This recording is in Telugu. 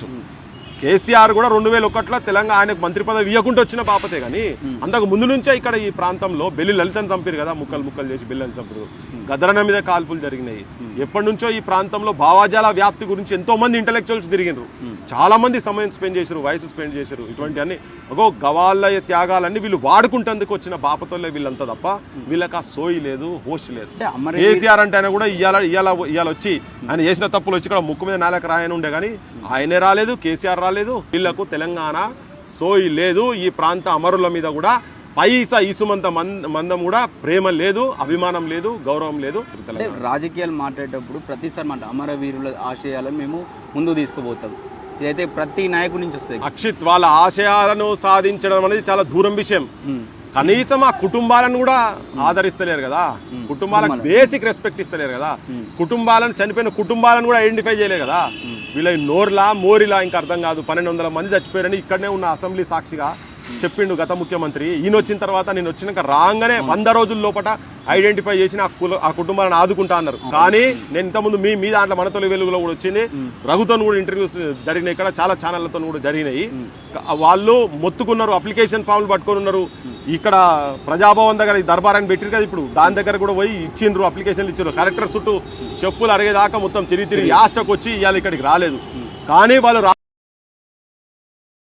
కావచ్చు. కేసీఆర్ కూడా 2001లో తెలంగాణ ఆయనకు మంత్రి పదవి ఇవ్వకుండా వచ్చిన పాపతే కానీ అంతకు ముందు నుంచే ఇక్కడ ఈ ప్రాంతంలో బెల్లి లలితను చంపారు కదా, ముక్కలు చేసి బెల్లిని చంపారు. గదరన మీద కాల్పులు జరిగినాయి. ఎప్పటి నుంచో ఈ ప్రాంతంలో భావాజాల వ్యాప్తి గురించి ఎంతో మంది ఇంటలెక్చువల్స్ తిరిగినారు, చాలా మంది సమయం స్పెండ్ చేశారు, వయసు స్పెండ్ చేశారు. ఇటువంటి అన్ని గవాళ్ళ త్యాగాలన్నీ వీళ్ళు వాడుకుంటేందుకు వచ్చిన బాపతోళ్ళే వీళ్ళంతా తప్ప వీళ్ళకి ఆ సోయి లేదు, హోష్ లేదు. కేసీఆర్ అంటే ఆయన కూడా ఇవాళ వచ్చి ఆయన చేసిన తప్పులు వచ్చి ఇక్కడ ముక్కు మీద నేలకు రాయని ఉండే కానీ ఆయనే రాలేదు, కేసీఆర్ రాలేదు. వీళ్లకు తెలంగాణ సోయి లేదు. ఈ ప్రాంత అమరుల మీద కూడా పైసా ఈసుమంత మందం కూడా ప్రేమ లేదు, అభిమానం లేదు, గౌరవం లేదు. రాజకీయాలు మాట్లాడేటప్పుడు ప్రతిసారి అమరవీరుల ఆశయాలను మేము ముందు తీసుకుపోతాం. ఇదైతే ప్రతి నాయకుడి నుంచి వస్తాయి. అక్షిత్ వాళ్ళ ఆశయాలను సాధించడం అనేది చాలా దూరం విషయం. కనీసం ఆ కుటుంబాలను కూడా ఆదరిస్తలేరు కదా, కుటుంబాలకు బేసిక్ రెస్పెక్ట్ ఇస్తలేరు కదా, కుటుంబాలను చనిపోయిన కుటుంబాలను కూడా ఐడెంటిఫై చేయలేదు కదా. వీళ్ళ నోర్లా మోరిలా ఇంకా అర్థం కాదు. 1200 మంది చచ్చిపోయారని ఇక్కడనే ఉన్న అసెంబ్లీ సాక్షిగా చెప్పిండు గత ముఖ్యమంత్రి. ఈయన వచ్చిన తర్వాత నేను వచ్చినాక రాగానే 100 రోజుల లోపల ఐడెంటిఫై చేసి ఆ కుటుంబాలను ఆదుకుంటా అన్నారు. కానీ నేను ఇంతకుముందు మీ దాంట్లో మన తొలి వెలుగులో కూడా వచ్చింది, రఘుతో కూడా ఇంటర్వ్యూస్ జరిగినాయి, ఇక్కడ చాలా ఛానళ్లతో కూడా జరిగినాయి. వాళ్ళు మొత్తుకున్నారు, అప్లికేషన్ ఫామ్లు పట్టుకొని ఉన్నారు. ఇక్కడ ప్రజాభవన్ దగ్గర దర్బారాన్ని పెట్టిరు కదా, ఇప్పుడు దాని దగ్గర కూడా పోయి ఇచ్చిండ్రు, అప్లికేషన్లు ఇచ్చారు. కలెక్టర్ చుట్టూ చెప్పులు అరిగేదాకా మొత్తం తిరిగి యాస్టకు వచ్చి ఇవాళ ఇక్కడికి రాలేదు. కానీ వాళ్ళు